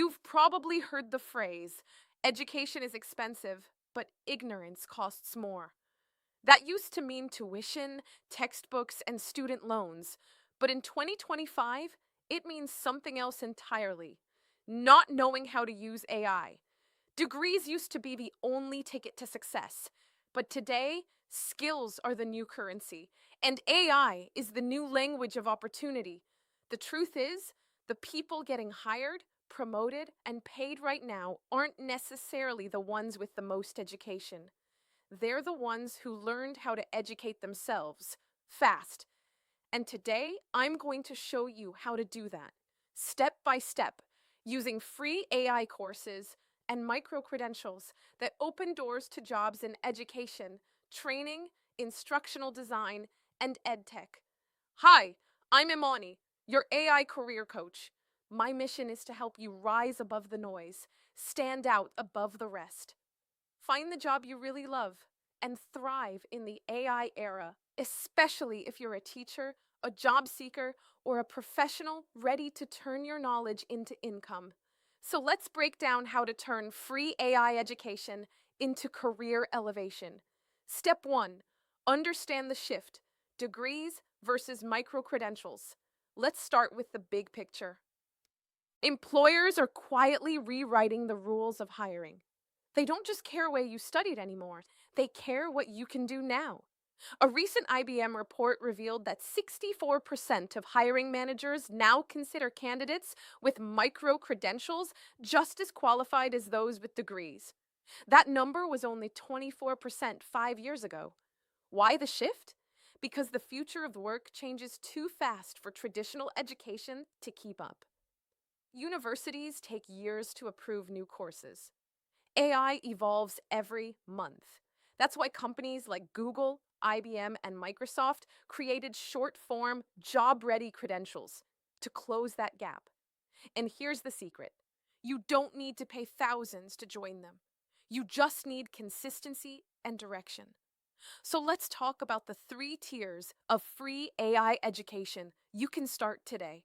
You've probably heard the phrase, education is expensive, but ignorance costs more. That used to mean tuition, textbooks, and student loans. But in 2025, it means something else entirely. Not knowing how to use AI. Degrees used to be the only ticket to success. But today, skills are the new currency, and AI is the new language of opportunity. The truth is, the people getting hired, promoted, and paid right now aren't necessarily the ones with the most education. They're the ones who learned how to educate themselves fast. And today, I'm going to show you how to do that, step by step, using free AI courses and micro credentials that open doors to jobs in education, training, instructional design, and EdTech. Hi, I'm Imani, your AI career coach. My mission is to help you rise above the noise, stand out above the rest. Find the job you really love and thrive in the AI era, especially if you're a teacher, a job seeker, or a professional ready to turn your knowledge into income. So let's break down how to turn free AI education into career elevation. Step 1. Understand the shift, degrees versus micro credentials. Let's start with the big picture. Employers are quietly rewriting the rules of hiring. They don't just care where you studied anymore, they care what you can do now. A recent IBM report revealed that 64% of hiring managers now consider candidates with micro credentials just as qualified as those with degrees. That number was only 24% 5 years ago. Why the shift? Because the future of work changes too fast for traditional education to keep up. Universities take years to approve new courses. AI evolves every month. That's why companies like Google, IBM, and Microsoft created short form, job ready credentials to close that gap. And here's the secret: you don't need to pay thousands to join them. You just need consistency and direction. So let's talk about the 3 tiers of free AI education you can start today.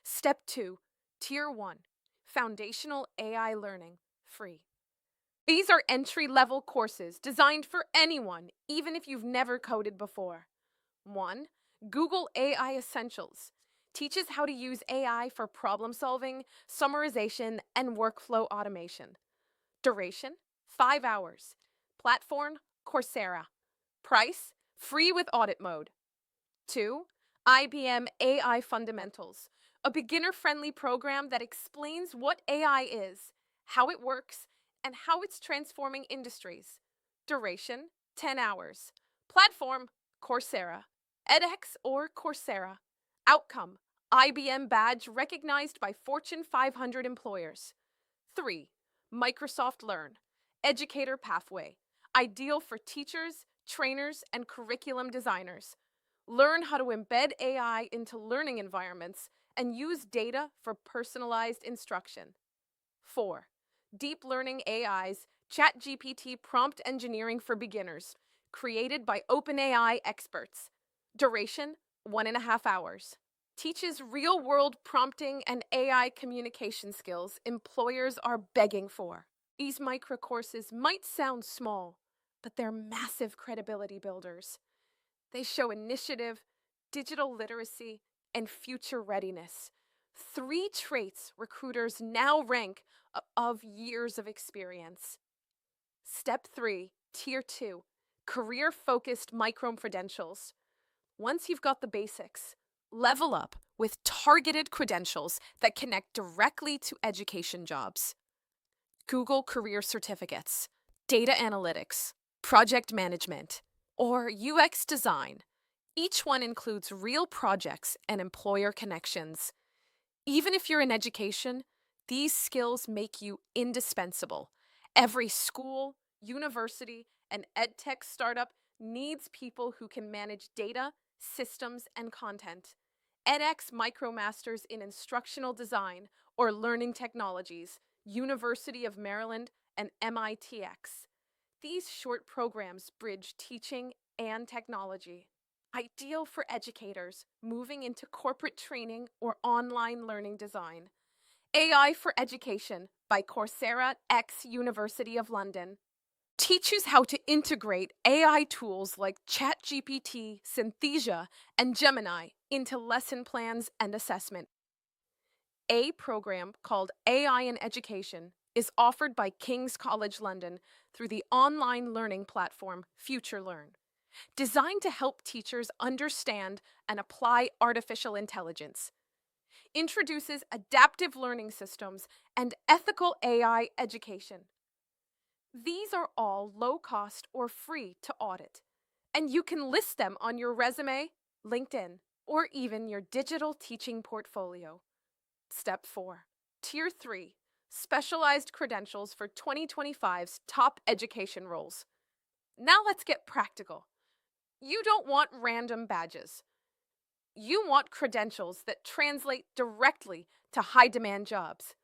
Step 2, Tier 1, Foundational AI Learning, free. These are entry-level courses designed for anyone, even if you've never coded before. 1. Google AI Essentials teaches how to use AI for problem solving, summarization, and workflow automation. Duration, 5 hours. Platform, Coursera. Price, free with audit mode. 2. IBM AI Fundamentals, a beginner-friendly program that explains what AI is, how it works, and how it's transforming industries. Duration, 10 hours. Platform, Coursera. edX or Coursera. Outcome, IBM badge recognized by Fortune 500 employers. 3. Microsoft Learn. Educator Pathway. Ideal for teachers, trainers, and curriculum designers. Learn how to embed AI into learning environments and use data for personalized instruction. 4. DeepLearning.AI's ChatGPT prompt engineering for beginners, created by OpenAI experts. Duration, 1.5 hours. Teaches real-world prompting and AI communication skills employers are begging for. These micro courses might sound small, but they're massive credibility builders. They show initiative, digital literacy, and future readiness. 3 traits recruiters now rank of years of experience. Step 3, Tier 2, career-focused micro-credentials. Once you've got the basics, level up with targeted credentials that connect directly to education jobs. Google Career Certificates, Data Analytics, Project Management, or UX Design. Each one includes real projects and employer connections. Even if you're in education, these skills make you indispensable. Every school, university, and EdTech startup needs people who can manage data, systems, and content. edX MicroMasters in Instructional Design or Learning Technologies, University of Maryland, and MITx. These short programs bridge teaching and technology. Ideal for educators moving into corporate training or online learning design. AI for Education by Coursera X University of London teaches how to integrate AI tools like ChatGPT, Synthesia, and Gemini into lesson plans and assessment. A program called AI in Education is offered by King's College London through the online learning platform FutureLearn, designed to help teachers understand and apply artificial intelligence. Introduces adaptive learning systems and ethical AI education. These are all low cost or free to audit, and you can list them on your resume, LinkedIn, or even your digital teaching portfolio. Step 4. Tier 3. Specialized credentials for 2025's top education roles. Now let's get practical. You don't want random badges. You want credentials that translate directly to high-demand jobs.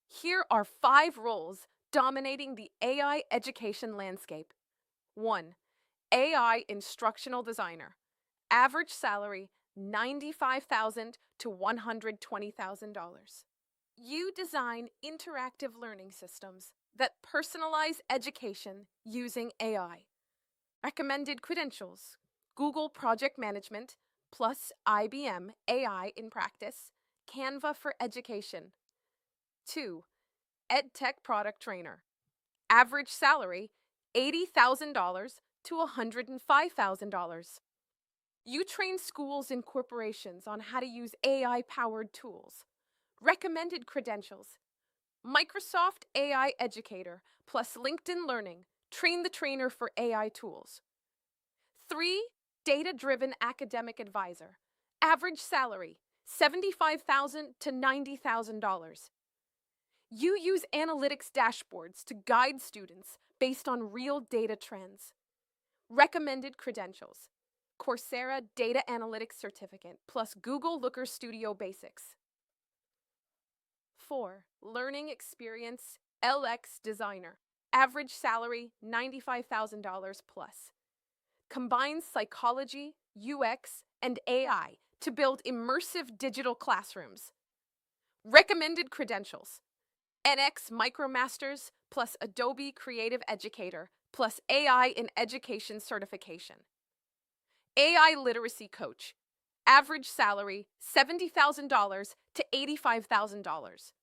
Here are 5 roles dominating the AI education landscape. 1. AI Instructional Designer. Average salary $95,000 to $120,000. You design interactive learning systems that personalize education using AI. Recommended credentials: Google Project Management plus IBM AI in Practice, Canva for Education. 2. EdTech Product Trainer. Average salary $80,000 to $105,000. You train schools and corporations on how to use AI-powered tools. Recommended credentials: Microsoft AI Educator plus LinkedIn Learning. Train the trainer for AI tools. 3. Data-driven academic advisor. Average salary $75,000 to $90,000. You use analytics dashboards to guide students based on real data trends. Recommended credentials: Coursera Data Analytics Certificate plus Google Looker Studio Basics. 4. Learning Experience LX Designer. Average salary $95,000 plus. Combines psychology, UX, and AI to build immersive digital classrooms. Recommended credentials: NX MicroMasters plus Adobe Creative Educator plus AI in Education certification. AI Literacy Coach. Average salary $70,000 to $85,000.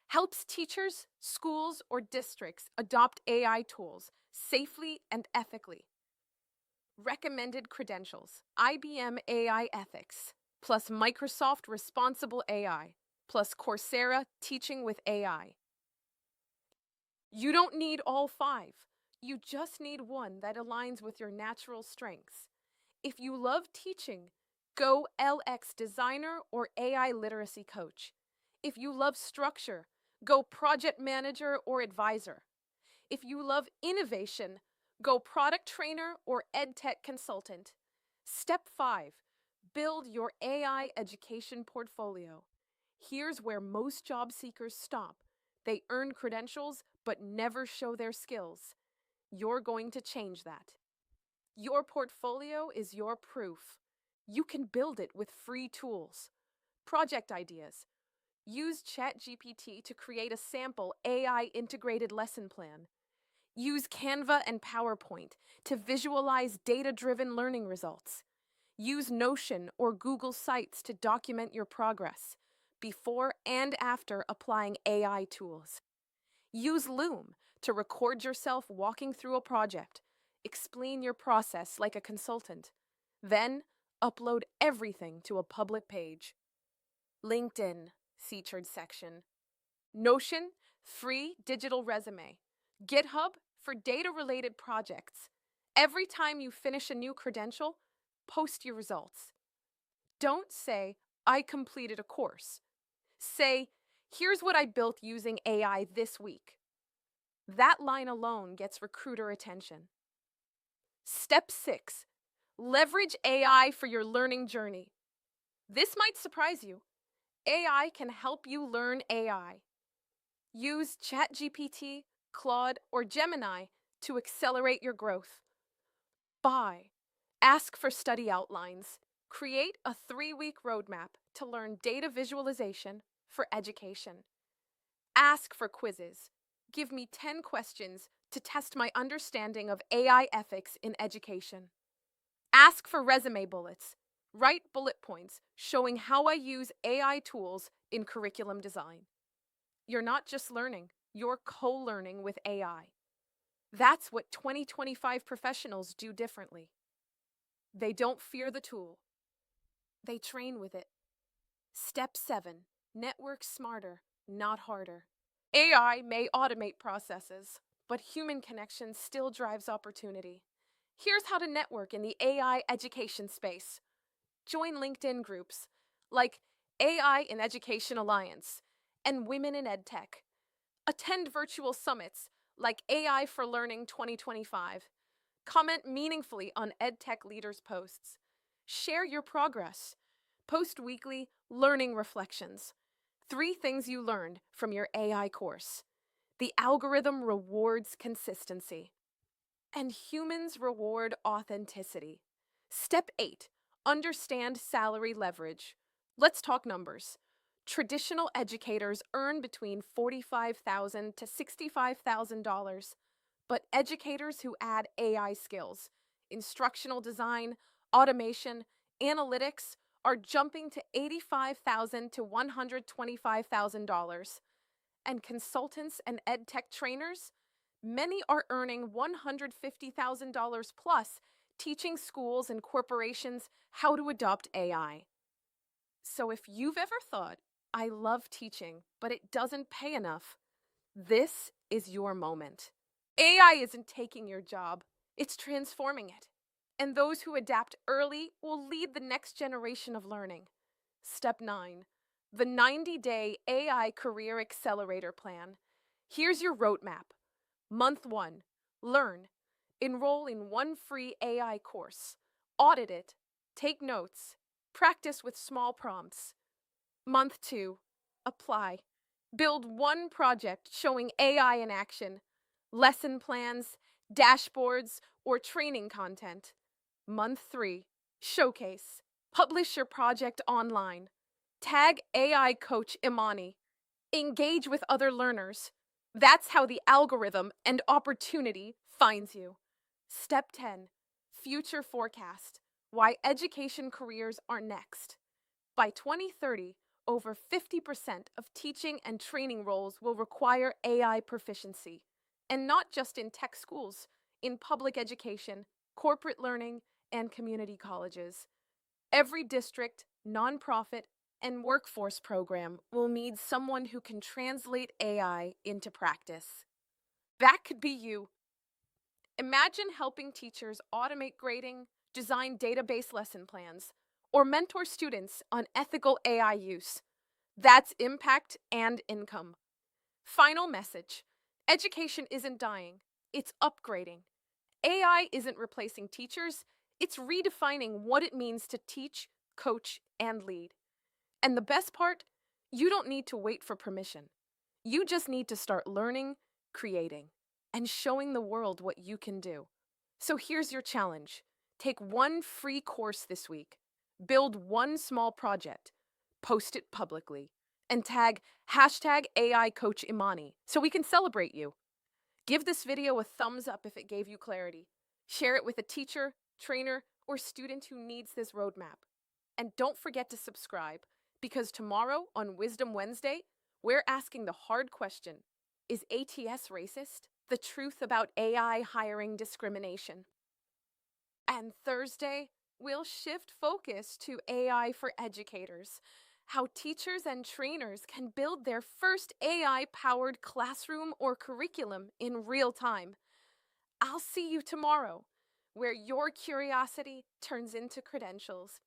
Helps teachers, schools, or districts adopt AI tools safely and ethically. Recommended credentials: IBM AI Ethics plus Microsoft Responsible AI plus Coursera Teaching with AI. You don't need all 5. You just need one that aligns with your natural strengths. If you love teaching, go LX Designer or AI Literacy Coach. If you love structure, go Project Manager or Advisor. If you love innovation, go Product Trainer or EdTech Consultant. Step 5. Build your AI education portfolio. Here's where most job seekers stop. They earn credentials but never show their skills. You're going to change that. Your portfolio is your proof. You can build it with free tools. Project ideas: use ChatGPT to create a sample AI integrated lesson plan. Use Canva and PowerPoint to visualize data-driven learning results. Use Notion or Google Sites to document your progress before and after applying AI tools. Use Loom to record yourself walking through a project. Explain your process like a consultant. Then, upload everything to a public page. LinkedIn featured section. Notion, free digital resume. GitHub for data-related projects. Every time you finish a new credential, post your results. Don't say, "I completed a course." Say, "Here's what I built using AI this week." That line alone gets recruiter attention. Step 6. Leverage AI for your learning journey. This might surprise you. AI can help you learn AI. Use ChatGPT, Claude, or Gemini to accelerate your growth. Buy. Ask for study outlines. Create a 3-week roadmap to learn data visualization for education. Ask for quizzes. Give me 10 questions to test my understanding of AI ethics in education. Ask for resume bullets. Write bullet points showing how I use AI tools in curriculum design. You're not just learning, you're co-learning with AI. That's what 2025 professionals do differently. They don't fear the tool, they train with it. Step 7. Network smarter, not harder. AI may automate processes, but human connection still drives opportunity. Here's how to network in the AI education space. Join LinkedIn groups like AI in Education Alliance and Women in EdTech. Attend virtual summits like AI for Learning 2025. Comment meaningfully on EdTech leaders' posts. Share your progress. Post weekly learning reflections. 3 things you learned from your AI course. The algorithm rewards consistency, and humans reward authenticity. Step 8. Understand salary leverage. Let's talk numbers. Traditional educators earn between $45,000 to $65,000, but educators who add AI skills, instructional design, automation, analytics, are jumping to $85,000 to $125,000. And consultants and EdTech trainers, many are earning $150,000 plus teaching schools and corporations how to adopt AI. So if you've ever thought, I love teaching, but it doesn't pay enough, this is your moment. AI isn't taking your job, it's transforming it. And those who adapt early will lead the next generation of learning. Step 9. The 90-day AI Career Accelerator Plan. Here's your roadmap. Month 1. Learn. Enroll in one free AI course. Audit it. Take notes. Practice with small prompts. Month 2. Apply. Build one project showing AI in action. Lesson plans, dashboards, or training content. Month 3. Showcase. Publish your project online. Tag AI coach Imani. Engage with other learners. That's how the algorithm and opportunity finds you. Step 10. Future forecast. Why education careers are next. By 2030, over 50% of teaching and training roles will require AI proficiency. And not just in tech schools, in public education, corporate learning, and community colleges. Every district, nonprofit, and workforce program will need someone who can translate AI into practice. That could be you. Imagine helping teachers automate grading, design database lesson plans, or mentor students on ethical AI use. That's impact and income. Final message. Education isn't dying, it's upgrading. AI isn't replacing teachers, it's redefining what it means to teach, coach, and lead. And the best part, you don't need to wait for permission. You just need to start learning, creating, and showing the world what you can do. So here's your challenge. Take one free course this week, build one small project, post it publicly, and tag hashtag AI Coach Imani so we can celebrate you. Give this video a thumbs up if it gave you clarity. Share it with a teacher, trainer, or student who needs this roadmap. And don't forget to subscribe, because tomorrow on Wisdom Wednesday, we're asking the hard question: is ATS racist? The truth about AI hiring discrimination. And Thursday, we'll shift focus to AI for educators, how teachers and trainers can build their first AI-powered classroom or curriculum in real time. I'll see you tomorrow, where your curiosity turns into credentials.